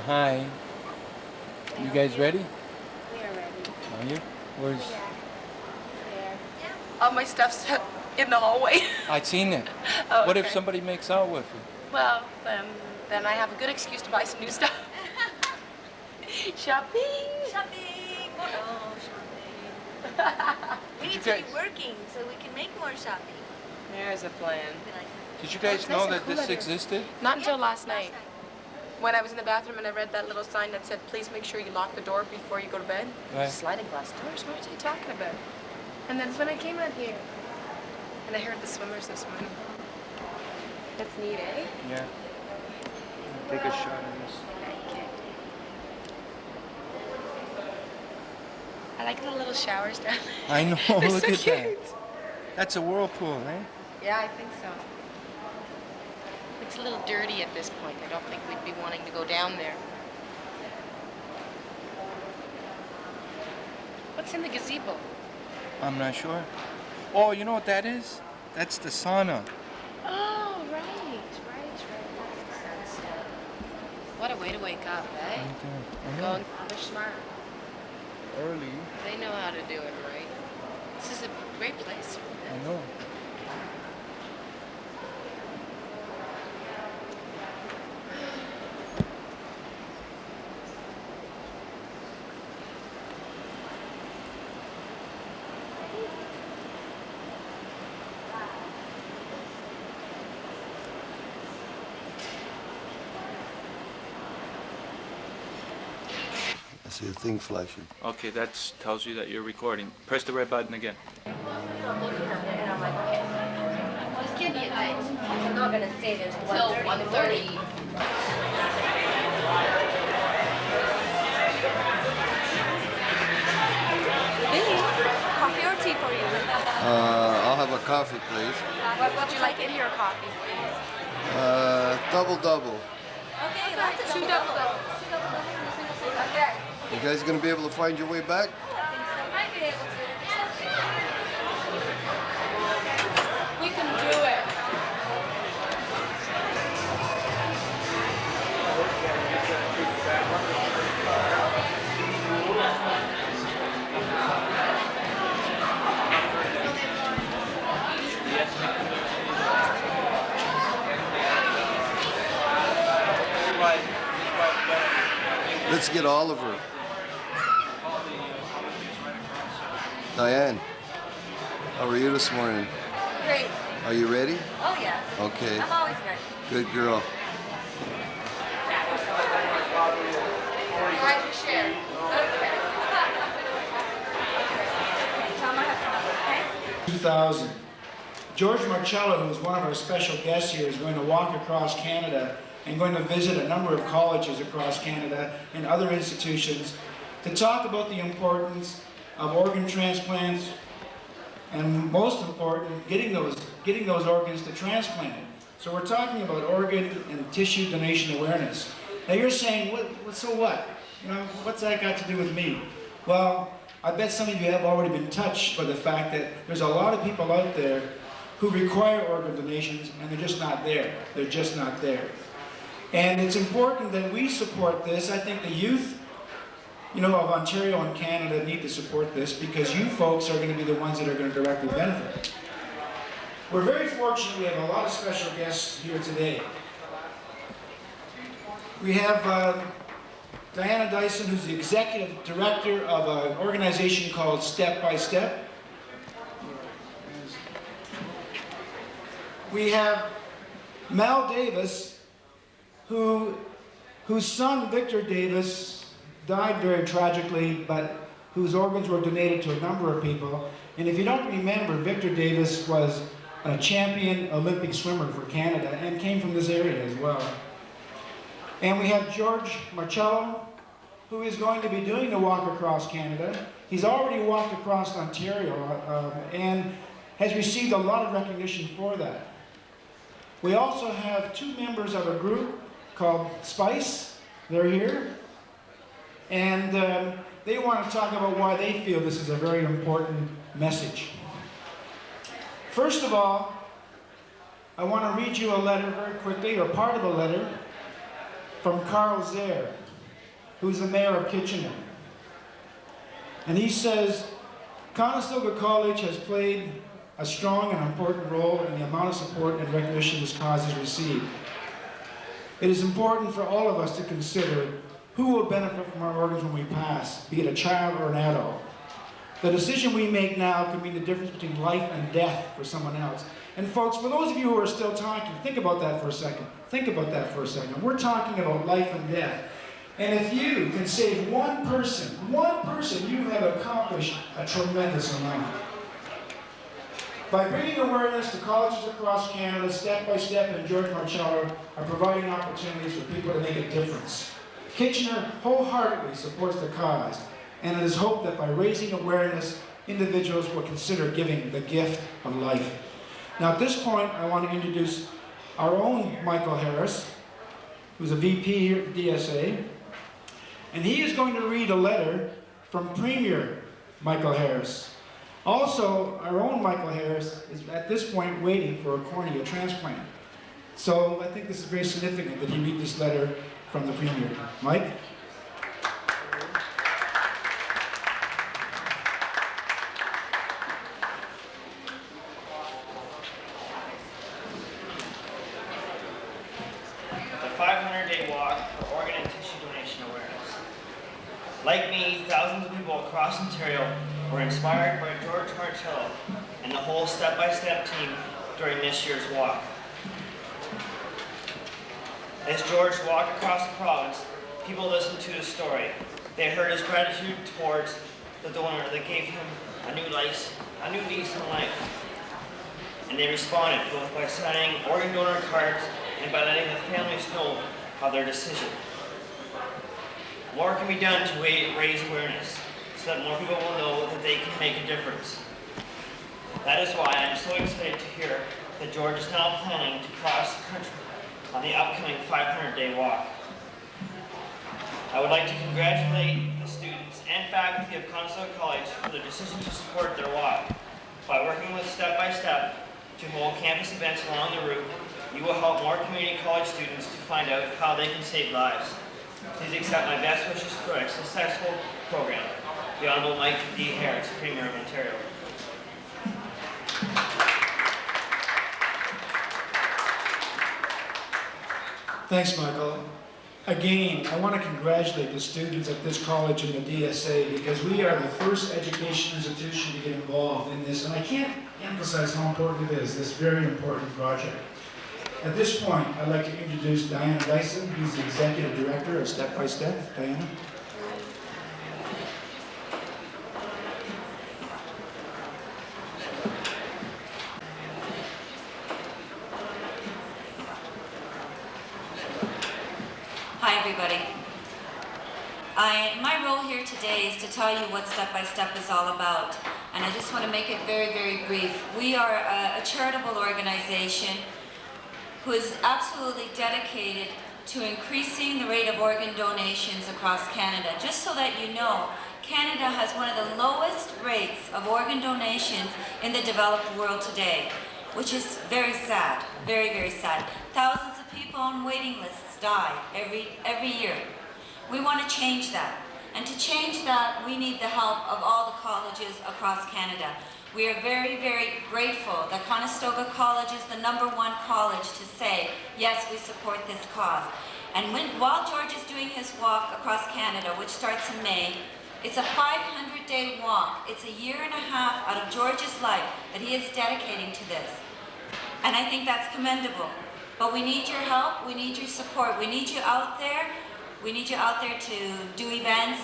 Hi. You guys ready? We are ready. Are you? Where's... There. All my stuff's in the hallway. I'd seen it. Oh, What if okay. somebody makes out with you? Well, then I have a good excuse to buy some new stuff. Shopping! Shopping! Oh, shopping. We need to be working so we can make more shopping. There's a plan. Did you guys it's know nice and that cool this out here. existed? Not until last night. When I was in the bathroom and I read that little sign that said, please make sure you lock the door before you go to bed. Right. Sliding glass doors, what are you talking about? And then when I came out here, and I heard the swimmers this morning. That's neat, eh? Yeah. Take a shot of this. I like the little showers down there. I know, They're look so at cute. that. That's a whirlpool, eh? Yeah, I think so. It's a little dirty at this point. I don't think we'd be wanting to go down there. What's in the gazebo? I'm not sure. Oh, you know what that is? That's the sauna. Oh, right. That makes sense. What a way to wake up, eh? Going, they're smart. Early. They know how to do it, right? This is a great place. I know. I see a thing flashing. Okay, that tells you that you're recording. Press the red button again. And I'm like, okay. This can't be at night. I'm not going to stay there until 1:30. Coffee or tea for you? I'll have a coffee, please. What would you like in your coffee, please? Double. Okay, that's two double doubles. Okay. You guys gonna be able to find your way back? I might be able to. We can do it. Let's get Oliver. Diane, how are you this morning? Great. Are you ready? Oh, yeah. Okay. I'm always ready. Good girl. How'd you share? Okay. Tell them I have to know, okay? 2000. George Marcello, who is one of our special guests here, is going to walk across Canada and going to visit a number of colleges across Canada and other institutions to talk about the importance of organ transplants and, most important, getting those organs to transplant. So we're talking about organ and tissue donation awareness. Now you're saying, so what? You know, what's that got to do with me? Well, I bet some of you have already been touched by the fact that there's a lot of people out there who require organ donations and they're just not there. They're just not there. And it's important that we support this. I think the youth, of Ontario and Canada need to support this because you folks are going to be the ones that are going to directly benefit. We're very fortunate we have a lot of special guests here today. We have Diana Dyson, who's the executive director of an organization called Step by Step. We have Mal Davis, whose son, Victor Davis, died very tragically, but whose organs were donated to a number of people. And if you don't remember, Victor Davis was a champion Olympic swimmer for Canada and came from this area as well. And we have George Marcello, who is going to be doing the walk across Canada. He's already walked across Ontario and has received a lot of recognition for that. We also have two members of a group called Spice. They're here. And they want to talk about why they feel this is a very important message. First of all, I want to read you a letter very quickly, or part of a letter, from Carl Zare. who's the mayor of Kitchener. And he says, Conestoga College has played a strong and important role in the amount of support and recognition this cause has received. It is important for all of us to consider who will benefit from our organs when we pass, be it a child or an adult. The decision we make now could mean the difference between life and death for someone else. And folks, for those of you who are still talking, think about that for a second. Think about that for a second. We're talking about life and death. And if you can save one person, you have accomplished a tremendous amount. By bringing awareness to colleges across Canada, Step by Step and George Marcello are providing opportunities for people to make a difference. Kitchener wholeheartedly supports the cause, and it is hoped that by raising awareness, individuals will consider giving the gift of life. Now at this point, I want to introduce our own Michael Harris, who's a VP here at the DSA, and he is going to read a letter from Premier Michael Harris. Also, our own Michael Harris is at this point waiting for a cornea transplant. So I think this is very significant that he read this letter from the Premier. Mike? The 500-day walk for organ and tissue donation awareness. Like me, thousands of people across Ontario were inspired by George Marcello and the whole Step by Step team during this year's walk. As George walked across the province, people listened to his story. They heard his gratitude towards the donor that gave him a new lease on life. And they responded both by signing organ donor cards and by letting the families know of their decision. More can be done to raise awareness so that more people will know that they can make a difference. That is why I'm so excited to hear that George is now planning to cross the country on the upcoming 500-day walk. I would like to congratulate the students and faculty of Conestoga College for their decision to support their walk. By working with Step by Step to hold campus events along the route, you will help more community college students to find out how they can save lives. Please accept my best wishes for a successful program. The Honorable Mike D. Harris, Premier of Ontario. Thanks, Michael. Again, I want to congratulate the students at this college and the DSA because we are the first education institution to get involved in this, and I can't emphasize how important it is, this very important project. At this point, I'd like to introduce Diana Dyson, who's the Executive Director of Step by Step. Diana. Hi, everybody. My role here today is to tell you what Step by Step is all about. And I just want to make it very, very brief. We are a charitable organization who is absolutely dedicated to increasing the rate of organ donations across Canada. Just so that you know, Canada has one of the lowest rates of organ donations in the developed world today, which is very sad, very, very sad. Thousands of people on waiting lists die every year. We want to change that. And to change that, we need the help of all the colleges across Canada. We are very, very grateful that Conestoga College is the #1 college to say, yes, we support this cause. And while George is doing his walk across Canada, which starts in May, it's a 500-day walk. It's a year and a half out of George's life that he is dedicating to this. And I think that's commendable. But we need your help, we need your support, we need you out there. We need you out there to do events,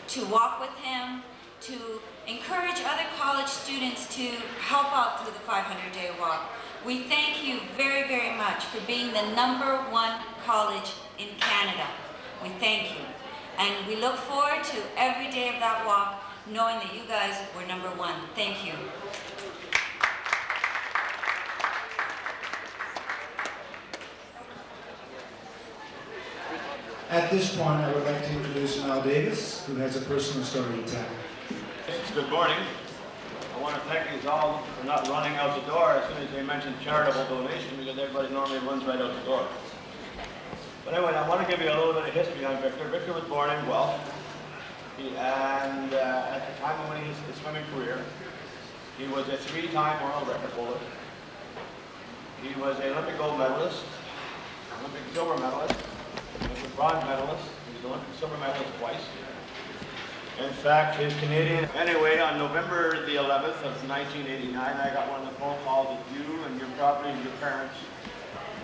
to walk with him, to encourage other college students to help out through the 500-day walk. We thank you very, very much for being the #1 college in Canada. We thank you. And we look forward to every day of that walk, knowing that you guys were #1. Thank you. At this point, I would like to introduce Mel Davis, who has a personal story to tell. Good morning. I want to thank you all for not running out the door as soon as they mention charitable donation, because everybody normally runs right out the door. But anyway, I want to give you a little bit of history on Victor. Victor was born in Guelph, and at the time of when his swimming career, he was a 3-time world record holder. He was an Olympic gold medalist, Olympic silver medalist, Olympic bronze medalist. He was an Olympic silver medalist twice. In fact, his Canadian... Anyway, on November the 11th of 1989, I got one of the phone calls that you and your property and your parents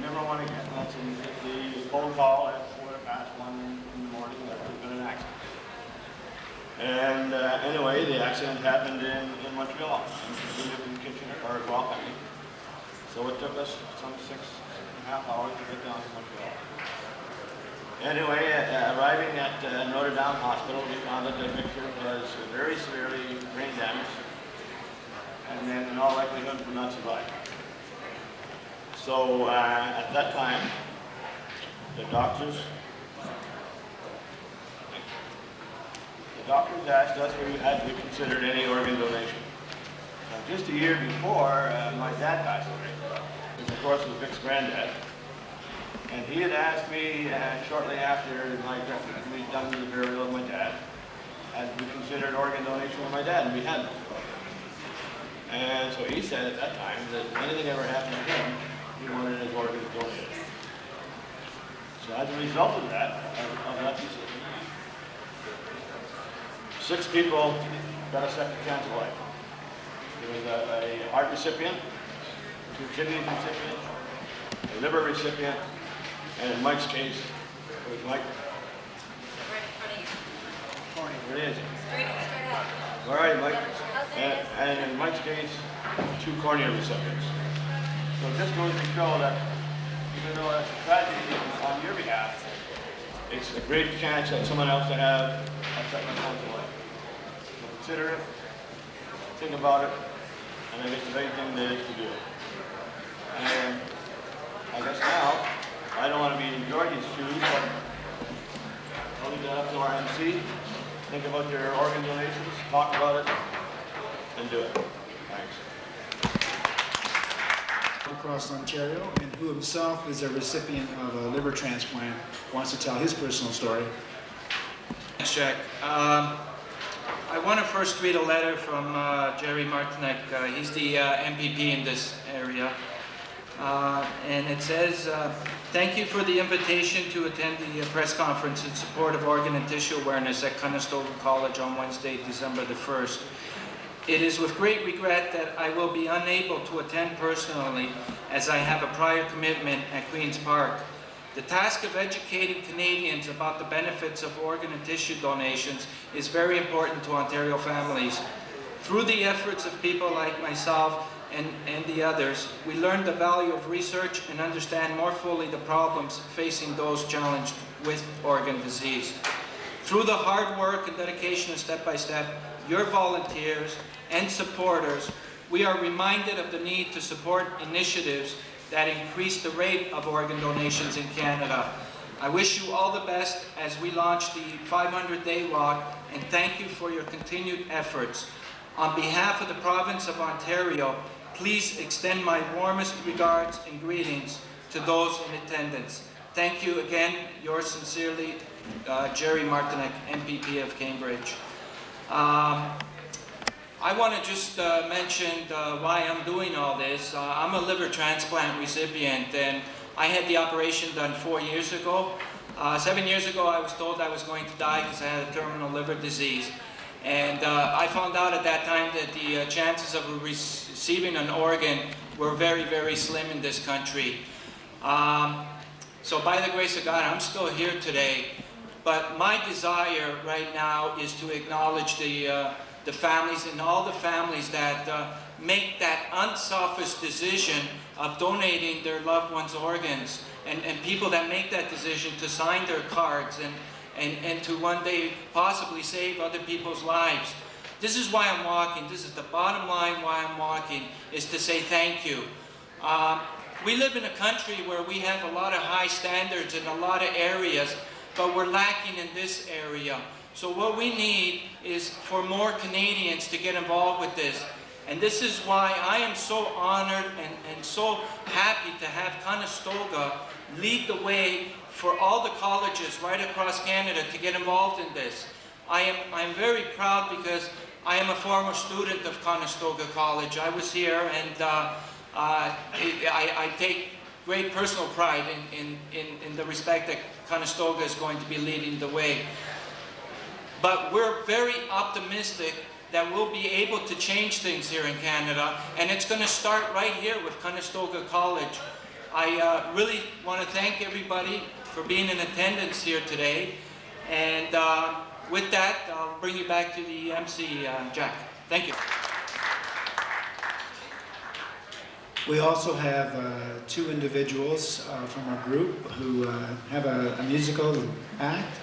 never want to get. That's the phone call at 1:15 in the morning that there's been an accident. And anyway, the accident happened in Montreal. We live in Kitchener, or Guelph, I mean. So it took us some 6.5 hours to get down to Montreal. Anyway, arriving at Notre Dame Hospital, we found that Victor was very severely brain damaged, and then in all likelihood would not survive. So at that time, the doctors asked us if we had to consider any organ donation. Now, just a year before, my dad passed away, which of course was Vic's granddad. And he had asked me shortly after we'd done the burial of my dad, had we considered organ donation for my dad, and we hadn't. And so he said at that time that if anything ever happened to him, he wanted his organs donated. So as a result of that decision, 6 people got a second chance of life. There was a heart recipient, 2 kidney recipients, a liver recipient, and in Mike's case, it was Mike. Right in front of you. Where is it? Straight up. All right, Mike. And in Mike's case, 2 cornea recipients. So it just goes to show that even though that's a tragedy on your behalf, it's a great chance that someone else to have a second chance of life. So consider it, think about it, and I guess the main thing is to do it. And I guess now, I don't want to be in George's shoes, but I'll leave that up to our MC. Think about your organ donations, talk about it, and do it. Thanks. Across Ontario, and who himself is a recipient of a liver transplant, wants to tell his personal story. Thanks, Jack. I want to first read a letter from Jerry Martinek. He's the MPP in this area. And it says, thank you for the invitation to attend the press conference in support of organ and tissue awareness at Conestoga College on Wednesday, December the 1st. It is with great regret that I will be unable to attend personally, as I have a prior commitment at Queen's Park. The task of educating Canadians about the benefits of organ and tissue donations is very important to Ontario families. Through the efforts of people like myself and the others, we learn the value of research and understand more fully the problems facing those challenged with organ disease. Through the hard work and dedication of Step by Step, your volunteers and supporters, we are reminded of the need to support initiatives that increase the rate of organ donations in Canada. I wish you all the best as we launch the 500-day walk, and thank you for your continued efforts. On behalf of the province of Ontario, please extend my warmest regards and greetings to those in attendance. Thank you again. Yours sincerely, Jerry Martinek, MPP of Cambridge. I want to just mention why I'm doing all this. I'm a liver transplant recipient, and I had the operation done 4 years ago. 7 years ago, I was told I was going to die because I had a terminal liver disease. And I found out at that time that the chances of receiving an organ were very, very slim in this country. So by the grace of God, I'm still here today. But my desire right now is to acknowledge the families and all the families that make that unselfish decision of donating their loved ones' organs, and people that make that decision to sign their cards and to one day possibly save other people's lives. This is why I'm walking. This is the bottom line why I'm walking, is to say thank you. We live in a country where we have a lot of high standards in a lot of areas, but we're lacking in this area. So what we need is for more Canadians to get involved with this. And this is why I am so honored and so happy to have Conestoga lead the way for all the colleges right across Canada to get involved in this. I'm very proud because I am a former student of Conestoga College. I was here, and I take great personal pride in the respect that Conestoga is going to be leading the way. But we're very optimistic that we'll be able to change things here in Canada, and it's going to start right here with Conestoga College. I really want to thank everybody for being in attendance here today, and with that, I'll bring you back to the MC, Jack. Thank you. We also have two individuals from our group who have a musical act.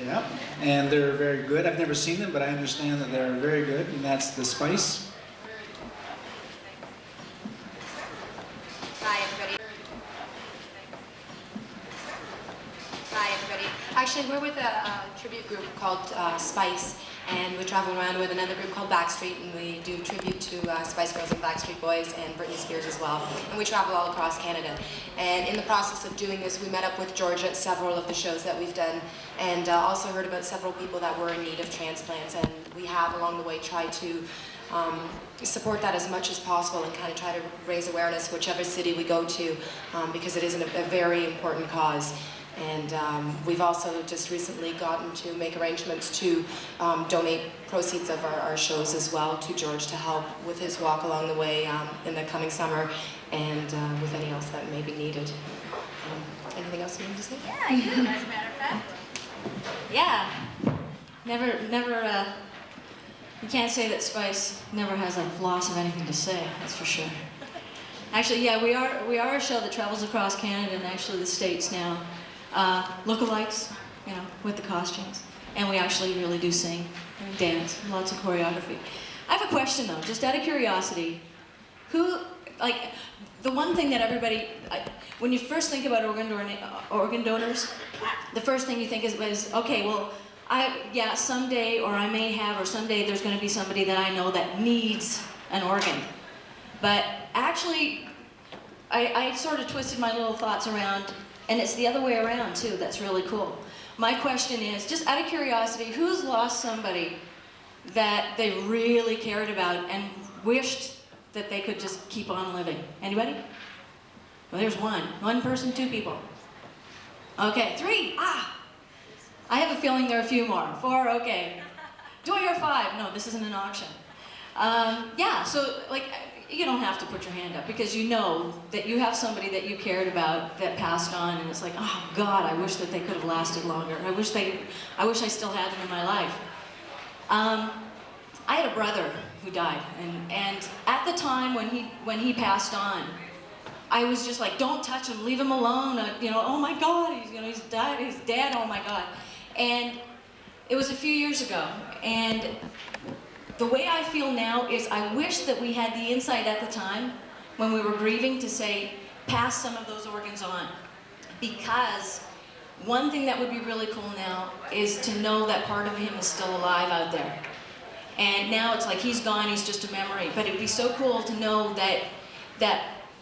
Yeah, and they're very good. I've never seen them, but I understand that they're very good, and that's the Spice. Hi, everybody. Hi, everybody. Actually, we're with a tribute group called Spice, and we travel around with another group called Backstreet, and we do tribute to Spice Girls and Backstreet Boys and Britney Spears as well. And we travel all across Canada. And in the process of doing this, we met up with George at several of the shows that we've done, and also heard about several people that were in need of transplants. And we have, along the way, tried to support that as much as possible and kind of try to raise awareness whichever city we go to, because it is a very important cause. And we've also just recently gotten to make arrangements to donate proceeds of our shows as well to George to help with his walk along the way in the coming summer, and with any else that may be needed. Anything else you want to say? Yeah, I do, as a matter of fact. Yeah. Never, you can't say that Spice never has a loss of anything to say, that's for sure. Actually, yeah, we are a show that travels across Canada and actually the States now. Lookalikes, you know, with the costumes. And we actually really do sing and dance, lots of choreography. I have a question though, just out of curiosity. Who, like, the one thing that everybody, when you first think about organ donors, the first thing you think is okay, well, yeah, someday, or I may have, or someday there's going to be somebody that I know that needs an organ. But actually, I sort of twisted my little thoughts around, and it's the other way around too. That's really cool. My question is, just out of curiosity, who's lost somebody that they really cared about and wished that they could just keep on living? Anybody? Well, there's one. One person, two people. Okay, three. Ah! I have a feeling there are a few more. Four, okay. Do I hear five? No, this isn't an auction. Yeah, so like, you don't have to put your hand up because you know that you have somebody that you cared about that passed on, and it's like, oh God, I wish that they could have lasted longer. I wish I still had them in my life. I had a brother who died, and at the time when he passed on, I was just like, don't touch him, leave him alone. You know, oh my God, he's died, he's dead. Oh my God. And it was a few years ago, and the way I feel now is I wish that we had the insight at the time when we were grieving to say, pass some of those organs on. Because one thing that would be really cool now is to know that part of him is still alive out there. And now it's like he's gone, he's just a memory. But it'd be so cool to know that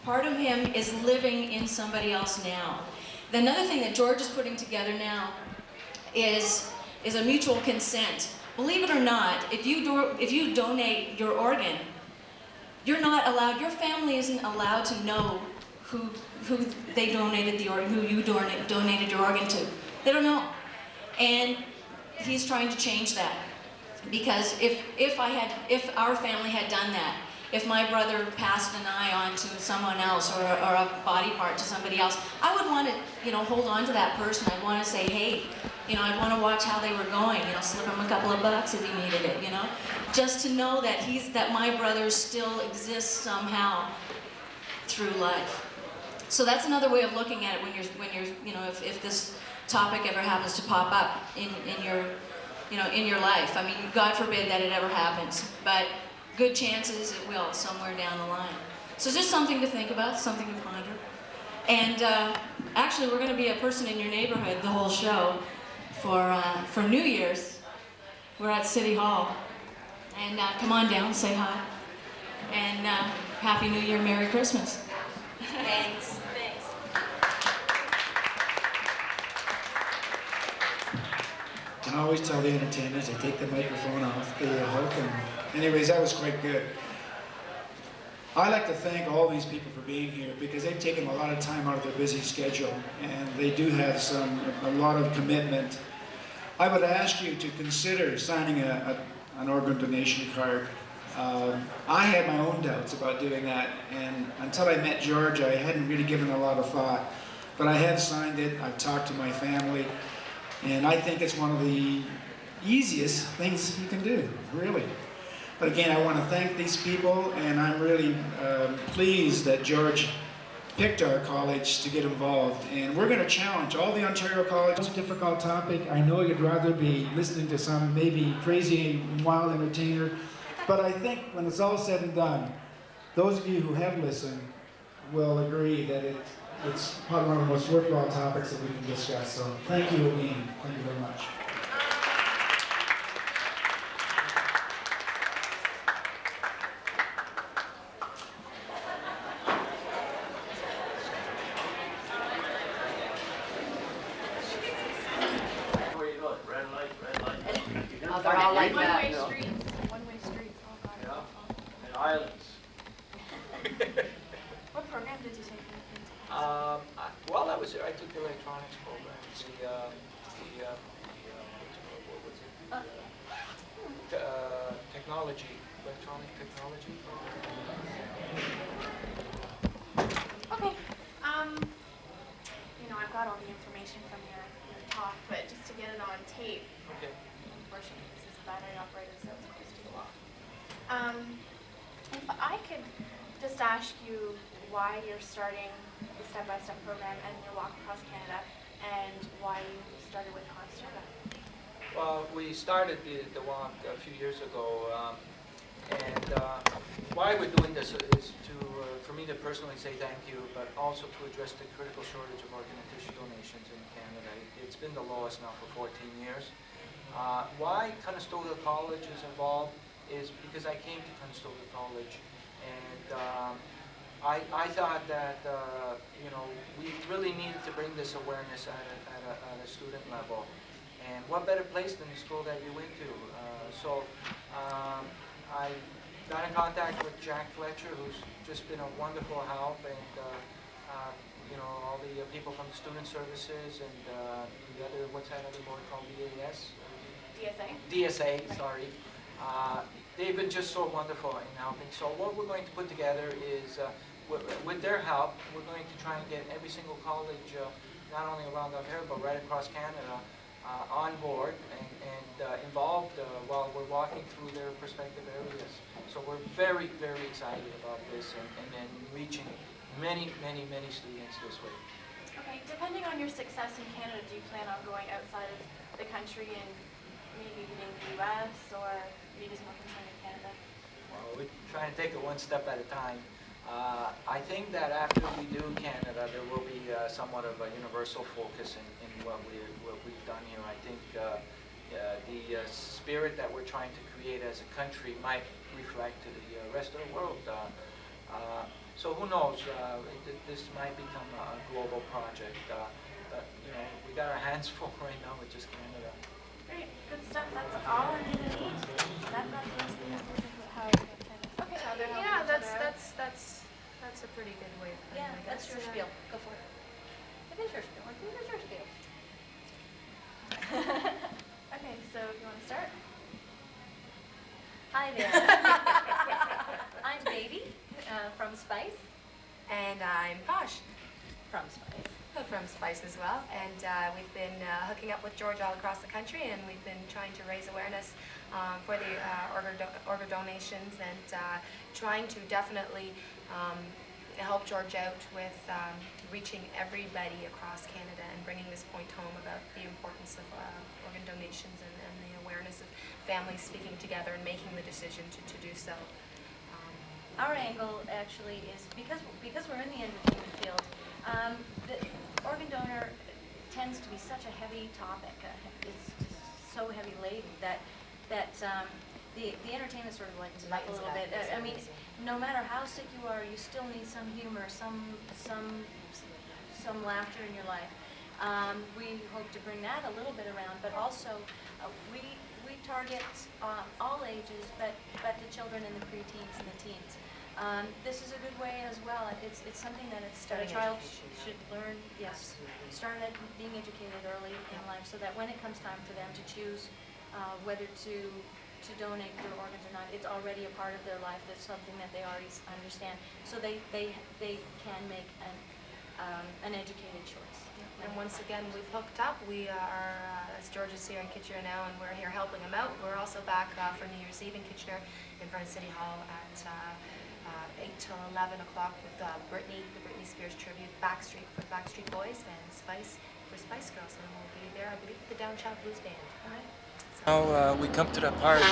part of him is living in somebody else now. Another thing that George is putting together now is a mutual consent. Believe it or not, if you donate your organ, you're not allowed, your family isn't allowed to know who they donated the organ, who you donated your organ to. They don't know. And he's trying to change that. Because if our family had done that, if my brother passed an eye on to someone else or a body part to somebody else, I would want to, hold on to that person. I'd want to say, hey, I'd want to watch how they were going, slip him a couple of bucks if he needed it, just to know that my brother still exists somehow through life. So that's another way of looking at it when you're if this topic ever happens to pop up in your life. I mean, God forbid that it ever happens, but good chances it will somewhere down the line. So just something to think about, something to ponder. And actually, we're going to be a person in your neighborhood the whole show for New Year's. We're at City Hall. And come on down, say hi. And Happy New Year, Merry Christmas. Thanks. can always tell the entertainers they take the microphone off the hook. And anyways, that was quite good. I'd like to thank all these people for being here because they've taken a lot of time out of their busy schedule and they do have a lot of commitment. I would ask you to consider signing an organ donation card. I had my own doubts about doing that, and until I met George, I hadn't really given a lot of thought. But I have signed it, I've talked to my family, and I think it's one of the easiest things you can do, really. But again, I want to thank these people, and I'm really pleased that George picked our college to get involved. And we're going to challenge all the Ontario colleges. It's a difficult topic. I know you'd rather be listening to some maybe crazy, wild entertainer, but I think when it's all said and done, those of you who have listened will agree that it's probably one of the most worthwhile topics that we can discuss. So thank you again. Thank you very much. Oh, they're all like that. One-way streets. One-way streets. Oh, God. Yeah, and islands. What program did you take? While I was there, I took the electronics program. Technology, electronic technology. Okay. You know, I've got all the information from your talk, but just to get it on tape, Okay. unfortunately, this is a battery operated, so it's close to the wall. If I could just ask you why you're starting the step-by-step program and your walk across Canada, and why you started with Constrata. Well, we started the walk a few years ago, and why we're doing this is for me to personally say thank you, but also to address the critical shortage of organ and tissue donations in Canada. It's been the lowest now for 14 years. Why Conestoga College is involved is because I came to Conestoga College, and I thought that you know, we really needed to bring this awareness at a student level. And what better place than the school that you went to? I got in contact with Jack Fletcher, who's just been a wonderful help, and you know, all the people from the student services and the other, what's that other board called, DAS? DSA? DSA, sorry. They've been just so wonderful in helping. So what we're going to put together is, with their help, we're going to try and get every single college, not only around Ontario, but right across Canada, on board and involved while we're walking through their respective areas. So we're very, very excited about this and then reaching many, many, many students this way. Okay, depending on your success in Canada, do you plan on going outside of the country and maybe hitting the US, or are you just more concerned with Canada? Well, we're trying to take it one step at a time. I think that after we do Canada, there will be somewhat of a universal focus in what we've done here. I think the spirit that we're trying to create as a country might reflect to the rest of the world. So who knows? This might become a global project. But you know, we got our hands full right now with just Canada. Great, good stuff. That's all I'm gonna need. That's how. Okay. Yeah, that's a pretty good way of putting it. Yeah, that's your spiel. Go for it. It is your spiel. I think it is your spiel. Okay, so you want to start? Hi there. I'm Baby from Spice. And I'm Posh From Spice. from Spice as well. And we've been hooking up with George all across the country, and we've been trying to raise awareness for the organ donations, and trying to definitely help George out with reaching everybody across Canada and bringing this point home about the importance of organ donations and the awareness of families speaking together and making the decision to do so. Our angle actually is because we're in the entertainment field. The organ donor tends to be such a heavy topic. It's just so heavy laden that the entertainment sort of lightens it up a little bit. I mean, no matter how sick you are, you still need some humor, some laughter in your life. We hope to bring that a little bit around, but also we target all ages, but the children and the preteens and the teens. This is a good way as well. It's something that a child should learn. Yes, start at being educated early in life, so that when it comes time for them to choose whether to donate their organs or not, it's already a part of their life. It's something that they already understand, so they can make an educated choice. And once again, we've hooked up. We are, as George is here in Kitchener now, and we're here helping him out. We're also back for New Year's Eve in Kitchener in front of City Hall at 8 till 11 o'clock with Britney, the Britney Spears tribute, Backstreet for the Backstreet Boys, and Spice for Spice Girls. And we'll be there, I believe, with the Down South Blues Band. All right. Now we come to the part,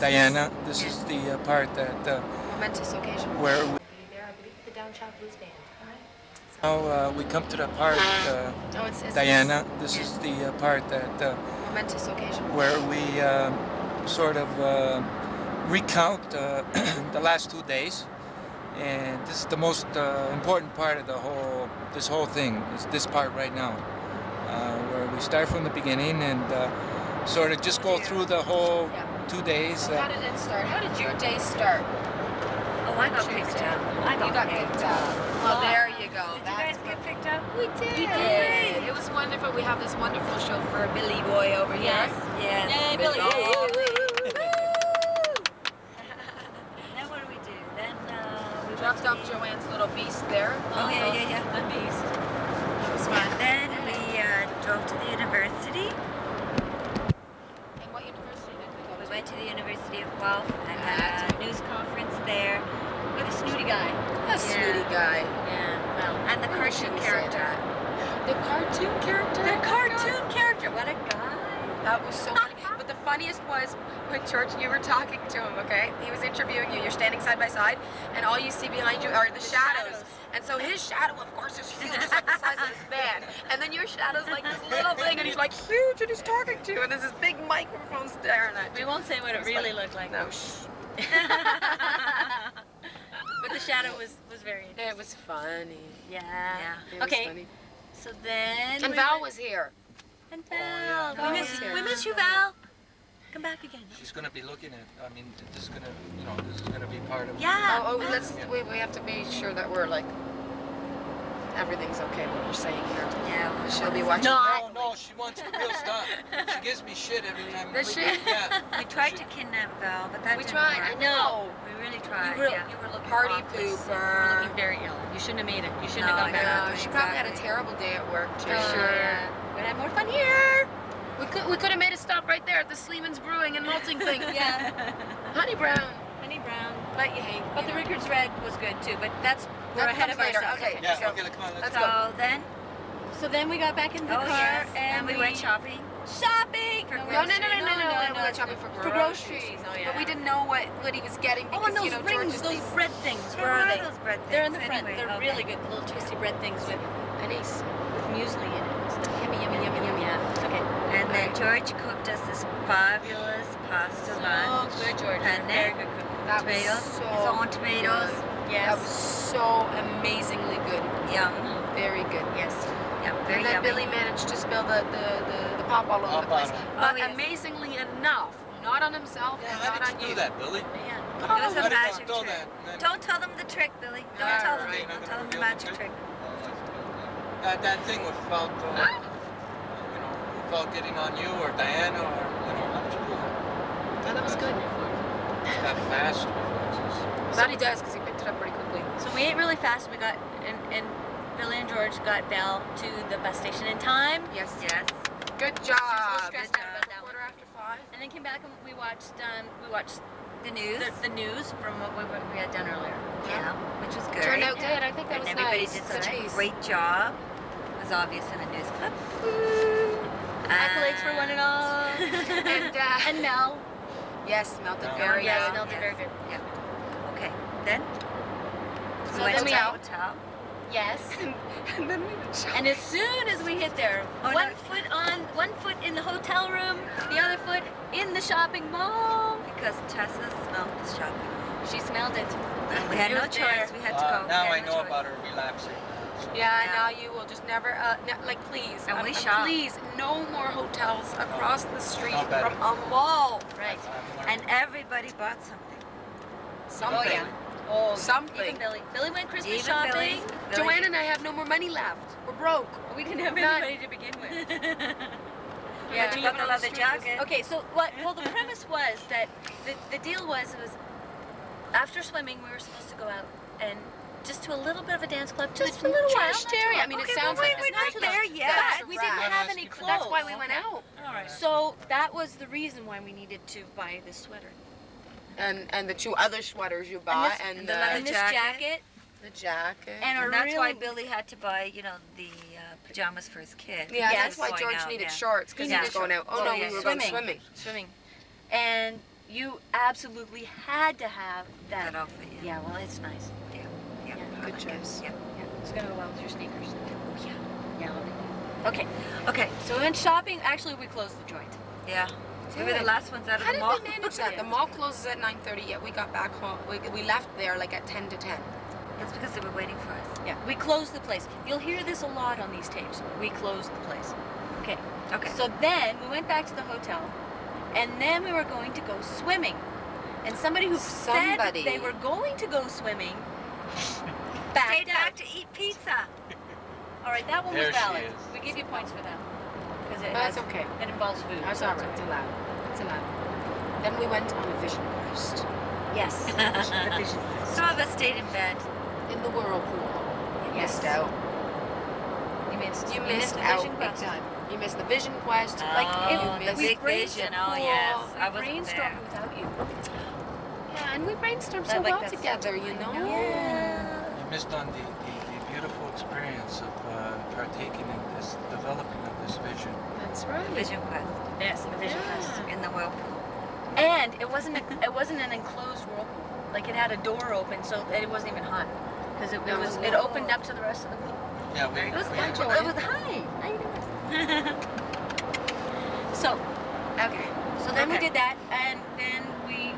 Diana, this is the part that momentous occasion. where We'll be there, I believe, with the Down South Blues Band. now we come to the part, Diana, this is the part that momentous occasion. where we sort of recount the last 2 days, and this is the most important part of this whole thing. Is this part right now, where we start from the beginning and sort of just go through the whole 2 days. How did it start? How did your day start? Oh, I got picked up. You got picked up. Well, there you go. Did you guys get picked up? We did. We did. It was wonderful. We have this wonderful chauffeur, Billy Boy, over here. Yes, yes. Yay, Billy. Then what do we do? Then we Dropped off Joanne's little beast there. Oh, yeah. The beast. It was fun. Then we drove to the university. And what university did we go to? We went to the University of Guelph and had a news conference there with a snooty guy. A snooty guy. Yeah, well, and the cartoon character. The cartoon character? The cartoon character. What a guy. That was so funny. But the funniest was when, George, you were talking to him, okay? He was interviewing you. You're standing side by side, and all you see behind you are the shadows. And so his shadow, of course, is huge, just like the size of this van. And then your shadow's like this little thing, and he's like huge, and he's talking to you, and there's this big microphone staring at you. We won't say what it really looked like. No, shh. But the shadow was very interesting. It was funny. Yeah. It was Okay. funny. So then. And Val was here. And Val. Val We was here. miss you, Val. Come back again. She's gonna be looking at. I mean, this is gonna, this is gonna be part of. Yeah. We have to be sure that we're like everything's okay. What we're saying here. Yeah. She'll be watching. No, she wants the real stuff. She gives me shit every time. The shit? Yeah. We tried to kidnap Val, but that We didn't tried. work. I know. We really tried. You were looking Party awfully sick. You were pooper. looking very ill. You shouldn't have made it. You shouldn't No, have gone back. No, she probably had a Exactly. terrible day at work too. For sure. We'd have more fun here. We could have made a stop right there at the Sleeman's Brewing and Malting thing. Yeah. Honey Brown. Honey Brown. But you hate. But the Rickards Red was good too. But we're That ahead comes of later. ourselves. Okay. Yeah. So, Okay. Come on. let's Let's go. So then we got back in the car yes, and we went shopping. shopping. For No, groceries. we went shopping for groceries. Oh, yeah. But we didn't know what he was getting Oh, because, and those George rings, is those these- bread things. Where Where are are they? those bread things? They're in the front. Anyway, They're okay. really good, little twisty bread things with Anise. muesli in it. Yummy, yummy, yummy, yummy. Yeah. Okay. And then George cooked us this fabulous pasta lunch. Good, George. Penne. Very good cook. That was Tomatoes. so His own tomatoes. good. Yes. That was so amazingly good. Yum. Very good. Yes. Yeah, very And then yummy. Billy managed to spill the pop all over the place. Oh, But yes. amazingly enough, not on himself, Yeah, and how not did on you you. do that, Billy? Yeah. It was a How did magic you do trick. that? Don't tell them the trick, Billy. Don't All tell them. right. Don't tell them the magic trick. That thing without, without getting on you or Diana or, how did you do that? Yeah, that was good. It's that fast. That he does, because he picked it up pretty quickly. So we ate really fast. We got and Billy and George got Val to the bus station in time. Yes. Yes. Good She was a little job. stressed Good out job. about that one. 5:15. And then came back and we watched The news. the news from what we had done earlier. Yeah, which was good. Turned out good. I think that And was everybody nice. did The such a cheese. great job. It was obvious in the news clip. Accolades for one and all. And, And Mel. yes, melted Mel. very Yes, well. Mel did very good. Yeah. Okay. Then So we went then to we the out. hotel. Yes. And then we would show. And as soon as we hit there, Oh, one no. foot in the hotel room, the other foot in the shopping mall. Because Tessa smelled the shopping. She smelled it. We had It no was there. choice. We had to go. Now We I had no know choice. about her relapsing. Yeah, Yeah. now you will just never, like, please, And we shop. please, no more hotels across the street Not better. from a mall. Right. And everybody bought something. Something. Oh, yeah. Oh, Something. Even Billy. Billy went Christmas Even shopping. Billy. Joanne and I have no more money left. We're broke. We didn't have None. any money to begin with. Yeah, you got live the on the leather street. jacket. Okay, so what? Well, the premise was that the deal was after swimming we were supposed to go out and just to a little bit of a dance club, just a little while. Trash Terry. I mean, it sounds like we're not there yet. But we didn't have any But clothes. that's why we went out. All right. So that was the reason why we needed to buy this sweater And the two other sweaters you bought this- and the leather and this jacket. jacket. the jacket. And a And that's why really- Billy had to buy, you know, the pajamas for his kid. yeah, Yes. that's why Going George out, needed yeah. shorts because he Yeah. was going out. Oh Oh, no, yeah. we were going Swimming. swimming. And you absolutely had to have that. That outfit, yeah. Yeah, well, it's nice. Yeah. Yeah, I good like choice. it. Yeah. Yeah, it's gonna go well with your sneakers. Oh, yeah. Yeah. Okay. Okay. So we went shopping. Actually, we closed the joint. Yeah. We were the last ones out of How the did mall. we manage that? The mall closes at 9:30. Yet we got back home. We left there like at 10 to 10. It's because they were waiting for us. Yeah, we closed the place. You'll hear this a lot on these tapes. We closed the place. Okay. Okay. So then we went back to the hotel, and then we were going to go swimming. And somebody who said Somebody. they were going to go swimming Stayed backed back out. to eat pizza. All right, that one There was she valid. is. We give you points for that because That's okay. it involves food. That's so all it's right. It's okay. allowed. It's allowed. Then we went on a vision quest Yes. The vision quest. Some of us stayed in bed. in the whirlpool. You Yes. missed out. You missed. You You missed the out vision big quest. time. You missed the vision quest. Like Oh, it, the we big vision. Oh, yes. I We wasn't brainstormed there. without you. Yeah, and we brainstormed I so like well that. together, you know. Yeah. You missed on the beautiful experience of partaking in this, developing of this vision. That's right. Vision quest. Yes, the vision quest. In the whirlpool. And it wasn't an enclosed whirlpool. Like it had a door open, so it wasn't even hot because it opened up to the rest of the pool. Yeah, we It was we- fun. It was hi. How you doing? So, okay. So then we Okay. did that, and then we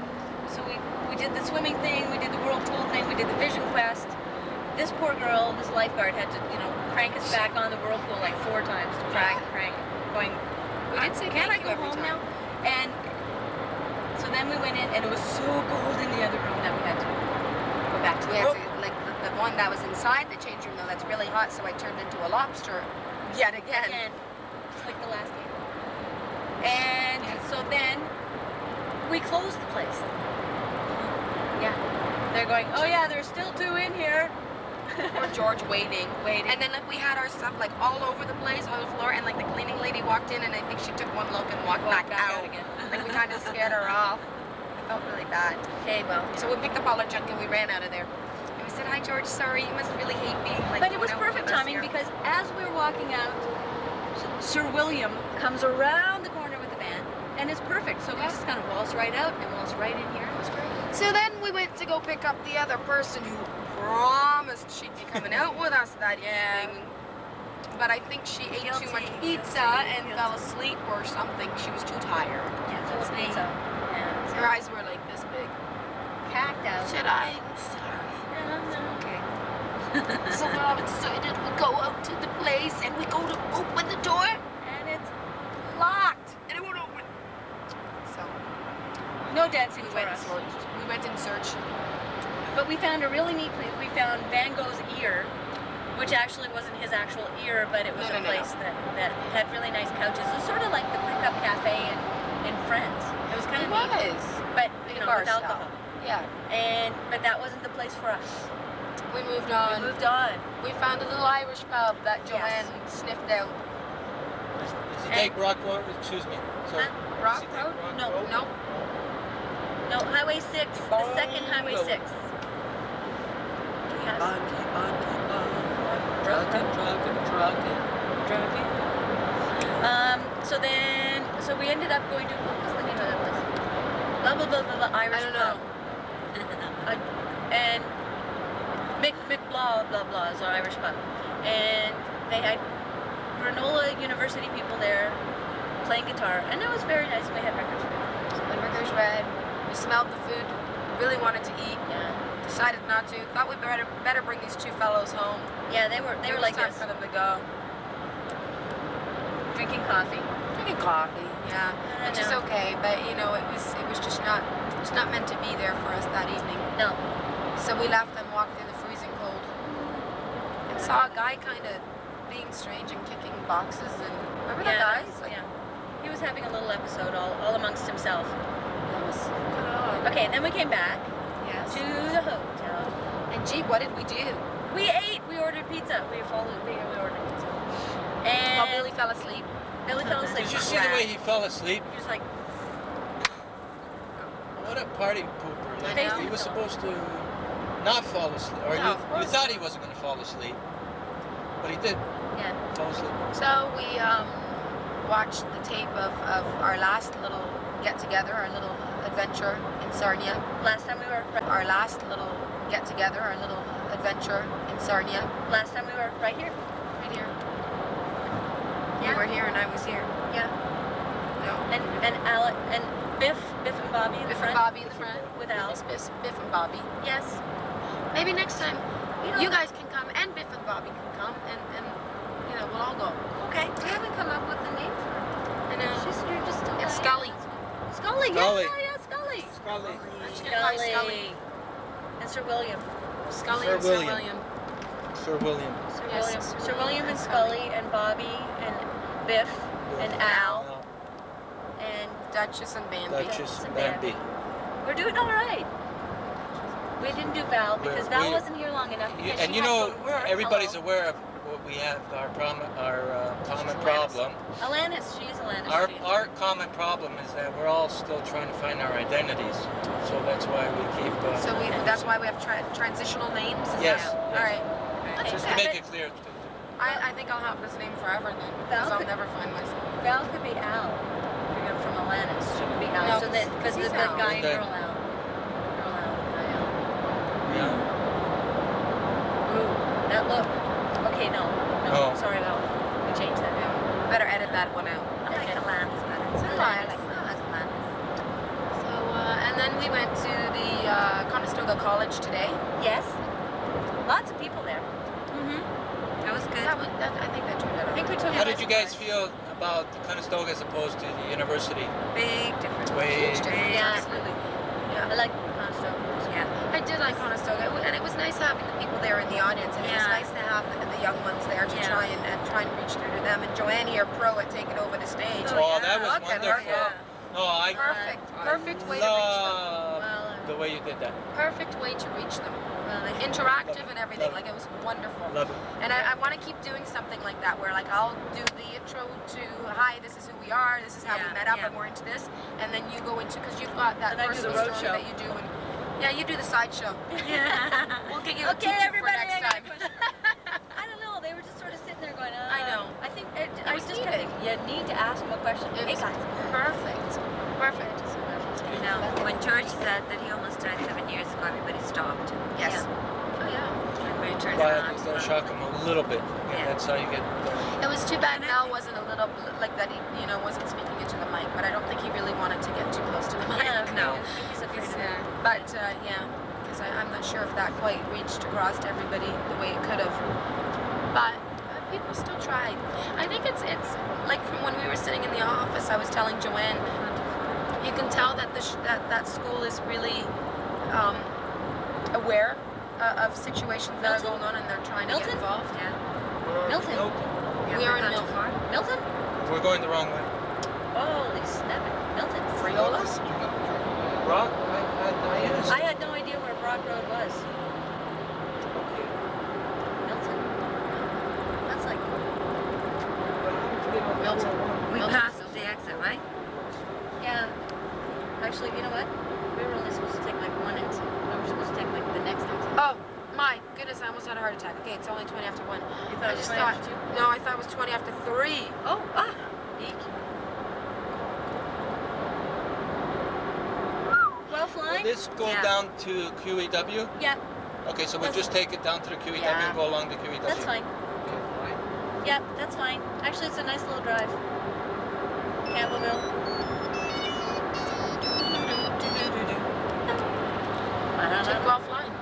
did the swimming thing, we did the whirlpool thing, we did the vision quest. This poor girl, this lifeguard, had to crank us back on the whirlpool like 4 times to crank, going. We did say Can I thank go you every home time. now? And so then we went in, and it was so cold in the other room that we had to go back to We the had room. to, like the one that was inside the change room though, that's really hot, so I turned into a lobster yet again. Again, just like the last game. And so then we closed the place. Yeah. They're going, oh yeah, there's still 2 in here. Or George waiting. Waiting. And then like we had our stuff like all over the place on the floor, and like the cleaning lady walked in, and I think she took one look and walked back out. again. Like we kind of scared her off. I felt really bad. Okay, well. So we picked up all our junk and we ran out of there. And we said, "Hi George, sorry, you must really hate being like." But it was going out perfect with us timing here." because as we were walking out, Sir William comes around the corner with the van, and it's perfect. So we just kind of waltz right out and waltz right in here. It was great. So then we went to go pick up the other person who promised she'd be coming out with us that evening. But I think she ate too much Guilty, pizza and fell asleep or something. She was too tired. Yeah, that's me. So, yeah, Her eyes were like this big. packed out. Should I? I'm sorry. Okay. So we're all excited. We go out to the place and we go to open the door And it's locked. and it won't open. So No dancing we for went in us. search. We went in search. But we found a really neat place. We found Van Gogh's ear, which actually wasn't his actual ear, but it was No, a no, no, place that had really nice couches. It was sort of like the Pickup Cafe in Friends. It was kind It of neat, was. but Like you a know, bar with style. alcohol. Yeah. But that wasn't the place for us. We moved We on. moved on. We found a little Irish pub that Yes. Joanne sniffed out. Does he take Rock Road? Excuse me. So, Huh? Rock does he take Road? Rock No. Road? No. No, Highway 6, the second Highway 6. Yes. So we ended up going to, what was the name of that place? Blah, blah, blah, blah, blah, Irish I don't know. pub. And Mick blah, blah, blah is our Irish pub. And they had Granola University people there playing guitar. And that was very nice. We had records. When Ricker's read, we smelled the food, really wanted to eat. Yeah. decided not to. Thought we better bring these two fellows home. Yeah, they were It was like time this, for them to go. drinking coffee. Drinking coffee, yeah, I which is know. okay. But you know, it was just not meant to be there for us that evening. No. So we left and walked through the freezing cold and saw a guy kind of being strange and kicking boxes. And remember that guy? He's like, yeah. He was having a little episode all amongst himself. that was kind of odd. Okay, then we came back Yes. to the hotel. And gee, what did we do? We ate. We ordered pizza. We ordered pizza. And Well, Billy fell asleep. Billy fell asleep. Did you see the way he fell asleep? He was like, What a party pooper. I know. He was supposed to not fall asleep. Or No, of you course thought he wasn't going to fall asleep. But he did yeah. fall asleep. So we watched the tape of our last little get-together, our little adventure in Sarnia. Last time we were Our last little get-together, our little adventure in Sarnia. right here. Right here. Yeah. You were here and I was here. Yeah. No. And Alec and Biff and Bobby in the Biff front and Bobby in the front. with Al. Yes, Biff and Bobby. Yes. Maybe next time You know- you guys can come and Biff and Bobby can come and you know, we'll all go. Okay. We haven't come up with a name for it. I know. You're just It's Scully. Scully. Scully. Yeah, Scully. Scully. Scully. And Sir William. Scully Sir and Sir William. William. Sir William. Sir Yes, William. Sir Sir William and Scully and Bobby and Biff and Al and Duchess and Bambi. Duchess and Bambi. we're doing all right. We didn't do Val because Val we- wasn't here long enough. Because And she you had know, to go to work. everybody's Hello. aware of what we have, our common problem. Alanis, she is Alanis. she is. Our common problem is that we're all still trying to find our identities. So that's why we keep... So that's why we have transitional names? Is Yes, that- yes. All right. just to make it clear. I think I'll have this name forever then, because Val I'll could- never find myself. Val could be Al. You know, from Alanis. She could be Al. No, so that because he's the Al. guy and And girl Al. Girl Al. Yeah. Ooh, that look. Okay, no. No. Sorry, Val. We changed that now. Better edit that one out. I like Alanis better. So do I. I like Alanis. So, and then we went to the Conestoga College today. Yes. Lots of people there. Mm-hmm. That was good. I think that turned out I think we okay. took How did you guys feel about Conestoga as opposed to the university? big difference. Way... Huge difference, Yeah. absolutely. I Yeah. like Conestoga. Yeah. I did like Conestoga, and it was nice having the people there in the audience, and it was Yeah. nice to have the young ones there to Yeah. try and reach through to them. And Joanne here, pro at taking over the stage. Oh, that was Look at her, wonderful. yeah. No, I Perfect way to reach them. love the way you did that. Perfect way to reach them. Well, they Interactive and everything, Love it. like it was wonderful. Love it. And I want to keep doing something like that, where like I'll do the intro to, hi, this is who we are, this is how we Yeah, met up, yeah. and we're into this, and then you go into, because you've got that And I do personal the road story show. that you do, and yeah, you do the sideshow. Yeah. We'll get you a Okay, tutu everybody, for next I got a time. question. I don't know. They were just sort of sitting there going, I know. I think I was was just needed. thinking, you need to ask them a question. It Hey was guys. perfect. Perfect. Now, when George said that he almost died 7 years ago, everybody stopped. Yes. Oh yeah. Everybody turned But around. it's going to shock him a little bit. Yeah. That's how you get... It was too bad Mel wasn't a little like that. He, wasn't speaking into the mic, but I don't think he really wanted to get too close to the mic. Yeah, No. He's afraid It's, of that. but yeah, because I'm not sure if that quite reached across to everybody the way it could have. But people still tried. I think it's like from when we were sitting in the office, I was telling Joanne, you can tell that that school is really aware of situations that are Milton? going on, and they're trying to Milton? get involved. Yeah. Milton. Yeah, We are in not too Milton. far. Milton? We're going the wrong way. Holy snap it. Milton. Friola's? Rock? I had no idea where Broad Road was. Milton. That's like Milton. We Milton. passed the exit, right? yeah. Actually, you know what? We were only supposed to take like one exit. We were supposed to take like the next exit. Oh my goodness! I almost had a heart attack. Okay, it's only 20 after 1. You thought I it was just 20 thought. after 2? No, I thought it was 20 after 3. Oh, eek. Well, flying? This go Yeah. down to QEW? Yeah, Okay, so we'll Let's- just take it down to the QEW Yeah. and go along the QEW. that's fine. Okay, fine. Yeah, that's fine. Actually, it's a nice little drive. Campbellville. Took off flying.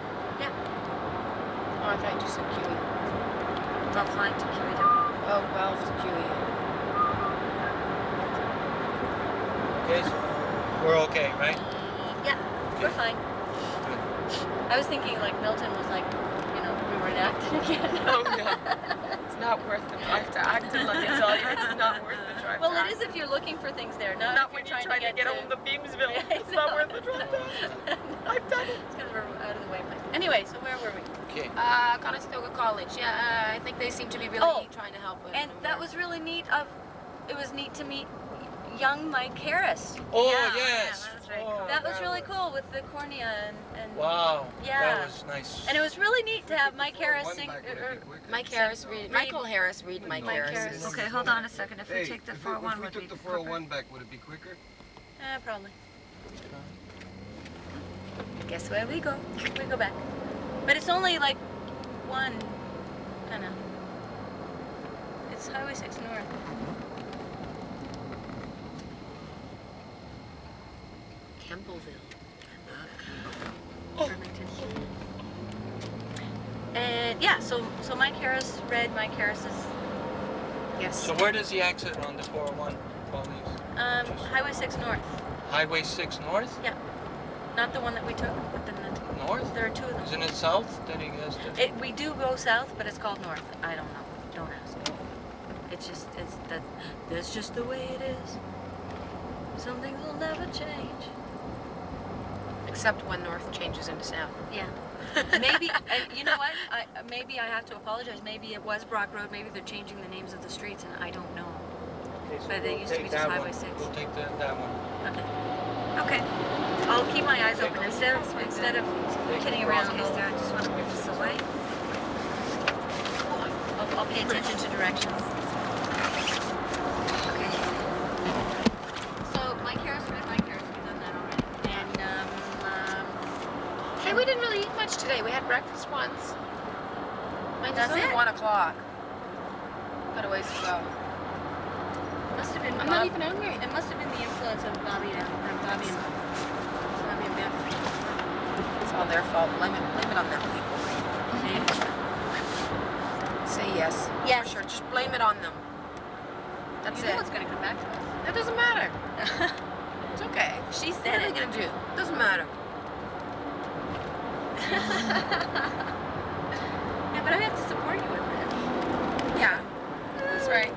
just said QE. Well, flying to QEW. Oh, Guelph to QE. Okay, so we're okay, right? Yeah, we're fine. Good. I was thinking like Milton was like, you know, we were enacted again. Oh no. It's not worth the drive to Acton, let me tell you. It's not worth the drive Well, to it is if you're looking for things there, not Not if when you're you're trying to get home to Beamsville. It's not worth the drive to Acton. I've done it. It's kind of out of the way place. Anyway, so where were we? Okay. Conestoga College. Yeah, I think they seem to be really Oh, trying to help with And that was really neat. It was neat to meet young Mike Harris. Oh, Yeah, yes. that was very Oh, cool. That was really cool with the cornea and Wow. Yeah. That was nice. and it was really neat to have Mike Harris sing. Mike Harris, Michael Harris, read Mike Harris. Harris. Okay, hold on a second. If we take the 401, if we would took be the quicker? 401 back, would it be quicker? Probably. Guess where we go? We go back. But it's only like one, kind of. It's Highway 6 North. Campbellville. Burlington. And yeah, so Mike Harris read Mike Harris's Yes. So where does he exit on the 401, Pauline? Highway 6 North. Highway 6 North? Yeah. Not the one that we took, but then North? there are two of them. Isn't it south that he has to? We do go south, but it's called north. I don't know. Don't ask. That's just the way it is. Some things will never change. Except when north changes into south. Yeah. Maybe, and you know what? Maybe I have to apologize. Maybe it was Brock Road. Maybe they're changing the names of the streets, and I don't know. Okay, so But they we'll used to take be just that Highway one. 6. We'll take that one. Okay. Okay. I'll keep my eyes open instead of kidding around. Okay, so I just want to move this away. I'll pay attention to directions. Okay. So Mike Harris read Mike Harris. We've done that already. And Hey, we didn't really eat much today. We had breakfast once. Mind That's it's only it? 1 o'clock. Got a ways to go. must have been. I'm not even hungry. It must have been the influence of Bobby and Beth. It's all their fault. Blame it on them people. Say yes. Yes. For sure. Just blame it on them. That's You it. know it's going to come back to us. That doesn't matter. It's okay. She What said are it. they gonna do? Doesn't matter. Yeah, but I have to support you with this. Yeah. That's right.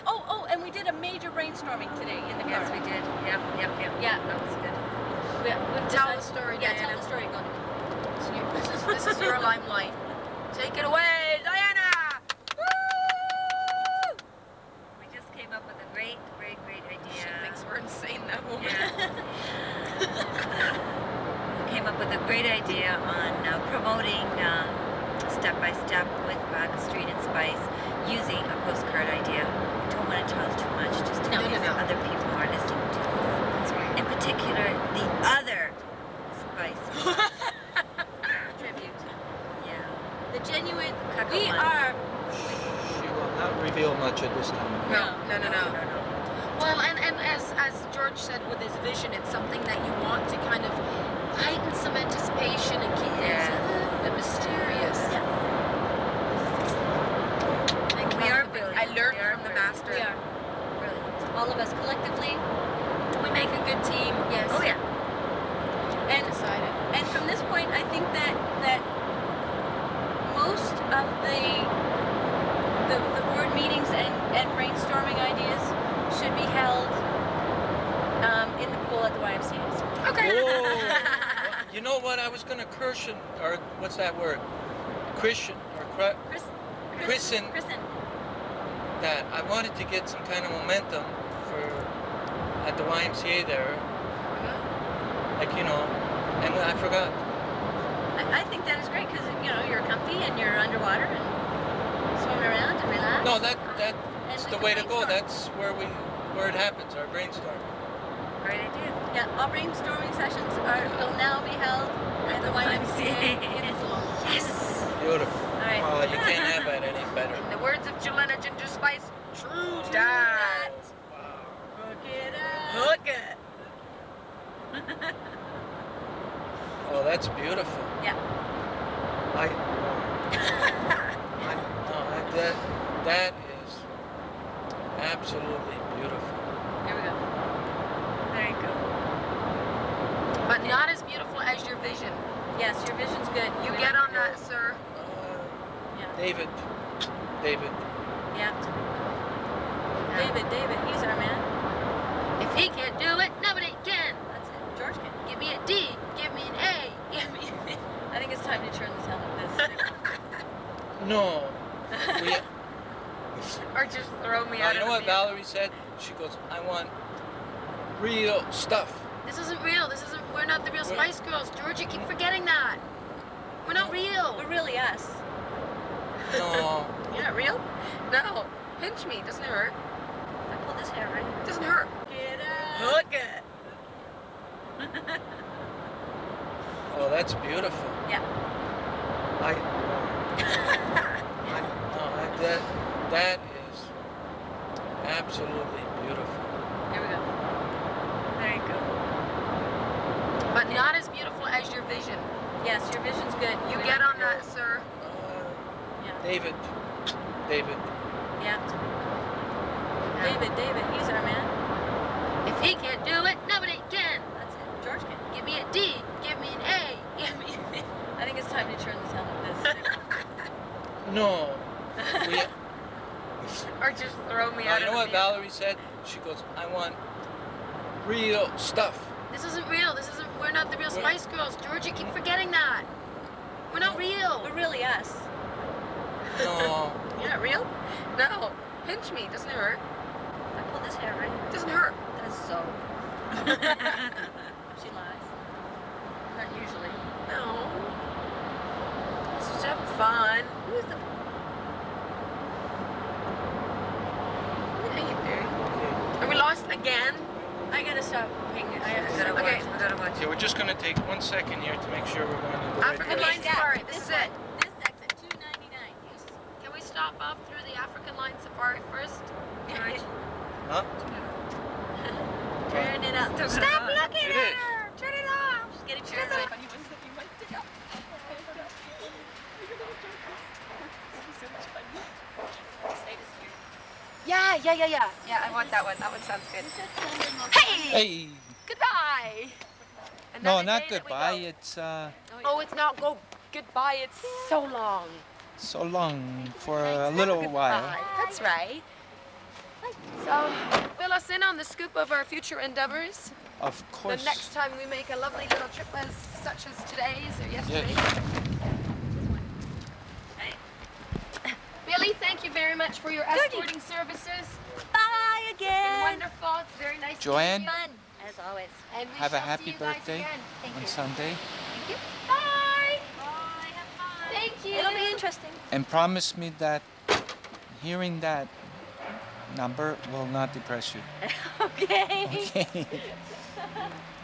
Oh, and we did a major brainstorming today in the car. Yes, we did. Yep. Yeah. That was good. Tell the story, Yeah, Diana. tell the story. Go on. This is your limelight. Take it away, Diana! Woo! We just came up with a great idea. She thinks we're insane, that woman. Yeah. We came up with a great idea on promoting Step by Step with Back Street and Spice using a postcard idea. Don't want to tell us too much, just in case other people are listening to us. That's right. In particular, the other Spice Tribute. Yeah. The genuine. Cuckoo We ones. are. She will not reveal much at this time. No. Well, and as George said with his vision, it's something that you want to kind of heighten some anticipation and keep things a little bit mysterious. We are brilliant. I learned We are from the brilliant. master. We are. Brilliant. All of us collectively. We make a good team. Yes. Oh yeah. And Decided. And from this point, I think that most of the board meetings and brainstorming ideas should be held in the pool at the YMCA. Okay. Whoa! You know what? I was going to Christian, or what's that word? Christian, or christen that. I wanted to get some kind of momentum at the YMCA there. Like, and I forgot. I think that is great because you're comfy and you're underwater and swimming around and relax. No, that's the way to go. That's where it happens, our brainstorm. Great idea. Yeah, all brainstorming sessions will now be held at the YMCA in the pool. Yes. Beautiful. All right. Well, you can't have it any better. In the words of Jelena Ginger Spice, true That. that. Hook it up. Hook it. Oh, that's beautiful. that is absolutely beautiful. Here we go. There you go. But not as beautiful as your vision. Yes, your vision's good. You get on that, sir. Yeah. David. Yeah. David, he's our man. If he can't do it, nobody can. That's it. George can. Give me a D. Give me an A. Give me. I think it's time to turn the television. No. We, Or just throw me no, out you of know the what vehicle. Valerie said? She goes, I want real stuff. This isn't real. We're not the real Spice Girls. George, you keep forgetting that. We're not real. We're really us. No. You're not real? No. Pinch me. Doesn't hurt. I pulled his hair right. Doesn't hurt. Get up. Look at it. Oh, that's beautiful. Yeah. That is absolutely beautiful. Here we go. There you go. But not as beautiful as your vision. Yes, your vision's good. You get on that, sir. Yeah. David. Yeah. David, he's our man. If he can't do it, nobody can. That's it. George can. Give me a D. Give me an A. Give me. I think it's time to turn the television. No. We, Or just throw me no, out you of know the what vehicle. Valerie said? She goes, I want real stuff. This isn't real. We're not the real Spice Girls. George, you keep forgetting that. We're not real. We're really us. No. You're not real? No. Pinch me. Doesn't hurt. I pulled his hair right. Doesn't hurt. That's so. She lies. Not usually. No. Let's just have fun. Who's the... What are you doing? Are we lost again? I gotta stop paying it. I have to stop. Okay. We gotta watch. Okay, we're just gonna take 1 second here to make sure we're going in the right African direction. Line Safari. This is it. This exit, 299. Can we stop off through the African Line Safari first? George. Huh? Turn it up. Stop looking It at is. her! Turn it off! She's getting She doesn't- paranoid. Yeah. Yeah, I want that one. That one sounds good. Hey! Hey. Goodbye! No, Another not day that we goodbye. go. It's Oh, it's not goodbye. It's so long. so long for a little while. Goodbye. That's right. So, fill us in on the scoop of our future endeavors. Of course. The next time we make a lovely little trip such as today's or yesterday's. Yes. Billy, thank you very much for your escorting services. Bye It's been again. wonderful. It's very nice Joanne? to meet you. Fun, as always. And we Have a shall happy see you guys birthday again. Thank on you. Sunday. Thank you. Bye. Bye, have fun. Thank you. It'll be interesting. And promise me that hearing that number will not depress you. Okay. Okay.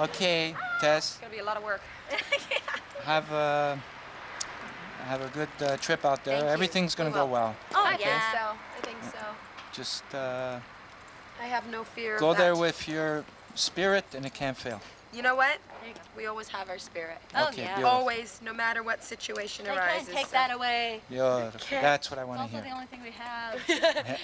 Okay, Tess. It's gonna be a lot of work. Have a good trip out there. Thank you. Everything's gonna We go will. well. Oh, I think yeah. so. I think so. Just I have no fear go of there that. with your spirit, and it can't fail. You know what? There you go. We always have our spirit. Oh, Okay, yeah. beautiful. Always, no matter what situation They arises. can't take so. that away. Beautiful. Can't. That's what I It's want to also hear. the only thing we have.